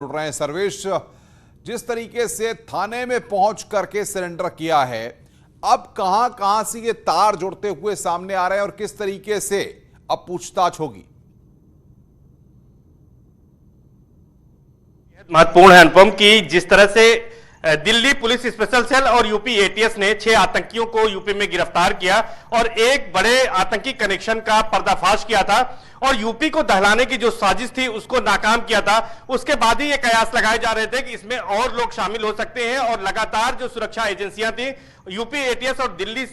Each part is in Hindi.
जुड़ रहे हैं सर्वेश। जिस तरीके से थाने में पहुंच करके सरेंडर किया है, अब कहां कहां से ये तार जुड़ते हुए सामने आ रहे हैं और किस तरीके से अब पूछताछ होगी? महत्वपूर्ण है अनुपम की जिस तरह से दिल्ली पुलिस स्पेशल सेल और यूपी एटीएस ने 6 आतंकियों को यूपी में गिरफ्तार किया और एक बड़े आतंकी कनेक्शन का पर्दाफाश किया था और यूपी को दहलाने की जो साजिश थी उसको नाकाम किया था। उसके बाद ही ये कयास लगाए जा रहे थे कि इसमें और लोग शामिल हो सकते हैं और लगातार जो सुरक्षा एजेंसियां थी यूपी एटीएस और दिल्ली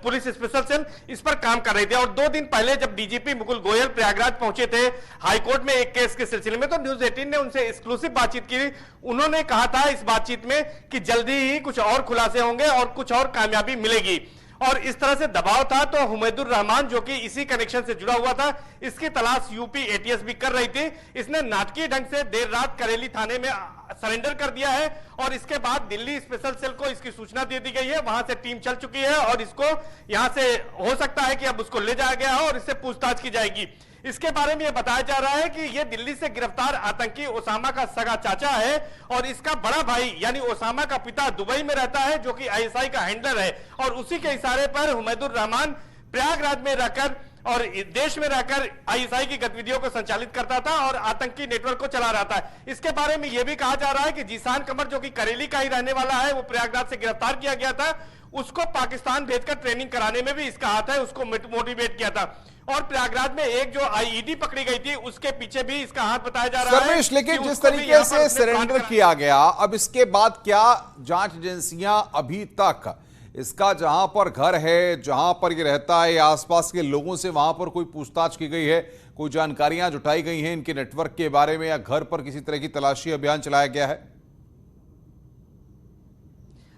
पुलिस स्पेशल सेल इस पर काम कर रही थी। और 2 दिन पहले जब डीजीपी मुकुल गोयल प्रयागराज पहुंचे थे हाईकोर्ट में एक केस के सिलसिले में, तो न्यूज 18 ने उनसे एक्सक्लूसिव बातचीत की। उन्होंने कहा था इस बातचीत में कि जल्दी ही कुछ और खुलासे होंगे और कुछ और कामयाबी मिलेगी और इस तरह से दबाव था। तो हुमैदुर रहमान जो कि इसी कनेक्शन से जुड़ा हुआ था, इसकी तलाश यूपी एटीएस भी कर रही थी। इसने नाटकीय ढंग से देर रात करेली थाने में सरेंडर कर दिया है और इसके बाद दिल्ली स्पेशल सेल को इसकी सूचना दे दी गई है। वहां से टीम चल चुकी है और इसको यहां से हो सकता है कि अब उसको ले जाया गया है और इससे पूछताछ की जाएगी। इसके बारे में यह बताया जा रहा है कि यह दिल्ली से गिरफ्तार आतंकी ओसामा का सगा चाचा है और इसका बड़ा भाई यानी ओसामा का पिता दुबई में रहता है जो कि आईएसआई का हैंडलर है और उसी के इशारे पर हुमैदुर रहमान प्रयागराज में रहकर और देश में रहकर आईएसआई की गतिविधियों को संचालित करता था और आतंकी नेटवर्क को चला रहा था। इसके बारे में यह भी कहा जा रहा है कि जीशान कमर जो कि करेली का ही रहने वाला है, वो प्रयागराज से गिरफ्तार किया गया था। उसको पाकिस्तान भेजकर ट्रेनिंग कराने में भी इसका हाथ है, उसको मोटिवेट किया था। और प्रयागराज में एक जो आईईडी पकड़ी गई थी उसके पीछे भी इसका हाथ बताया जा रहा है। लेकिन जिस तरीके से सरेंडर किया गया, अब इसके बाद क्या जांच एजेंसियां अभी तक इसका जहां पर घर है, जहां पर ये रहता है या आसपास के लोगों से वहां पर कोई पूछताछ की गई है, कोई जानकारियां जुटाई गई हैं इनके नेटवर्क के बारे में या घर पर किसी तरह की तलाशी अभियान चलाया गया है?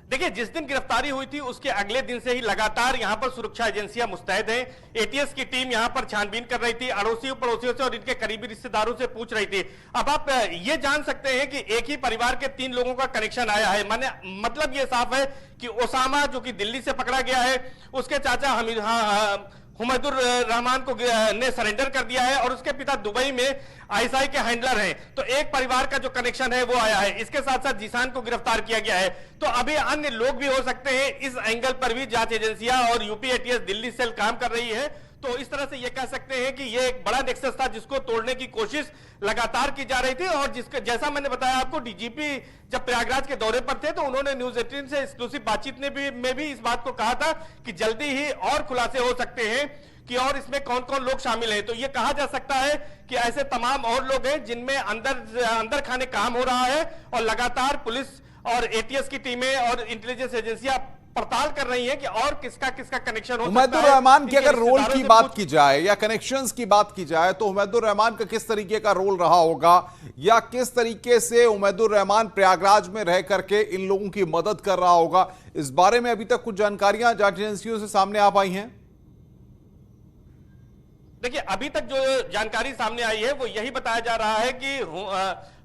देखिए, जिस दिन गिरफ्तारी हुई थी उसके अगले दिन से ही लगातार यहां पर सुरक्षा एजेंसियां मुस्तैद हैं। एटीएस की टीम यहां पर छानबीन कर रही थी, अड़ोसियों पड़ोसियों से और इनके करीबी रिश्तेदारों से पूछ रही थी। अब आप ये जान सकते हैं कि एक ही परिवार के 3 लोगों का कनेक्शन आया है। मतलब ये साफ है कि ओसामा जो कि दिल्ली से पकड़ा गया है, उसके चाचा हुमैदुर रहमान को ने सरेंडर कर दिया है और उसके पिता दुबई में आईएसआई के हैंडलर हैं। तो एक परिवार का जो कनेक्शन है वो आया है। इसके साथ साथ जीशान को गिरफ्तार किया गया है। तो अभी अन्य लोग भी हो सकते हैं। इस एंगल पर भी जांच एजेंसियां और यूपी एटीएस दिल्ली सेल काम कर रही है। तो इस तरह से ये कह सकते हैं कि ये एक बड़ा नेक्सस था जिसको तोड़ने की कोशिश लगातार की जा रही थी। और जिसके जैसा मैंने बताया आपको, डीजीपी जब प्रयागराज के दौरे पर थे तो उन्होंने न्यूज 18 से एक्सक्लूसिव बातचीत में भी इस बात को कहा था कि जल्दी ही और खुलासे हो सकते हैं कि और इसमें कौन कौन लोग शामिल हैं। तो ये कहा जा सकता है कि ऐसे तमाम और लोग हैं जिनमें अंदर खाने काम हो रहा है और लगातार पुलिस और एटीएस की टीमें और इंटेलिजेंस एजेंसियां पड़ताल कर रही हैं कि और किसका किसका कनेक्शन हो सकता है। हुमैदुर रहमान की अगर रोल की बात की जाए या कनेक्शंस की बात की जाए तो हुमैदुर रहमान का किस तरीके का रोल रहा होगा या किस तरीके से हुमैदुर रहमान प्रयागराज में रह करके इन लोगों की मदद कर रहा होगा, इस बारे में अभी तक कुछ जानकारियां जांच एजेंसियों से सामने आ पाई हैं? देखिए, अभी तक जो जानकारी सामने आई है वो यही बताया जा रहा है कि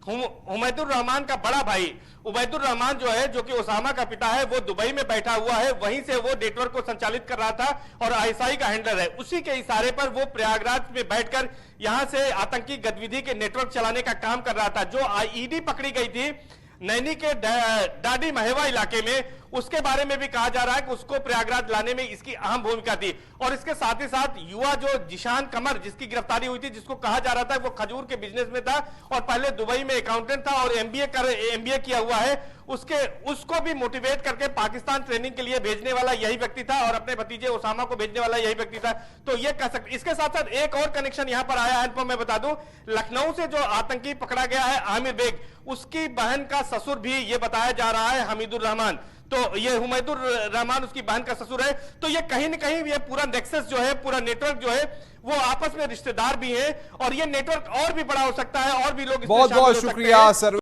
हुमैदुर रहमान का बड़ा भाई उबैदुर रहमान जो है, जो कि ओसामा का पिता है, वो दुबई में बैठा हुआ है। वहीं से वो नेटवर्क को संचालित कर रहा था और आईएसआई का हैंडलर है। उसी के इशारे पर वो प्रयागराज में बैठकर यहां से आतंकी गतिविधि के नेटवर्क चलाने का काम कर रहा था। जो आईईडी पकड़ी गई थी नैनी के डाडी महेवा इलाके में, उसके बारे में भी कहा जा रहा है कि उसको प्रयागराज लाने में इसकी अहम भूमिका थी। और इसके साथ ही साथ युवा जो जीशान कमर जिसकी गिरफ्तारी हुई थी, जिसको कहा जा रहा था वो खजूर के बिजनेस में था और पहले दुबई में अकाउंटेंट था और एमबीए किया हुआ है, उसको भी मोटिवेट करके पाकिस्तान ट्रेनिंग के लिए भेजने वाला यही व्यक्ति था और अपने भतीजे ओसामा को भेजने वाला यही व्यक्ति था। तो ये कह सकते। इसके साथ साथ एक और कनेक्शन यहां पर आया है, तो मैं बता दूं, लखनऊ से जो आतंकी पकड़ा गया है आमिर बेग, उसकी बहन का ससुर भी ये बताया जा रहा है हमीदुर रहमान। तो ये हुमैदुर रहमान उसकी बहन का ससुर है। तो ये कहीं ना कहीं ये पूरा नेक्सस जो है, पूरा नेटवर्क जो है, वो आपस में रिश्तेदार भी है और ये नेटवर्क और भी बड़ा हो सकता है और भी लोग इसमें शामिल हो सकते हैं। बहुत बहुत शुक्रिया सर।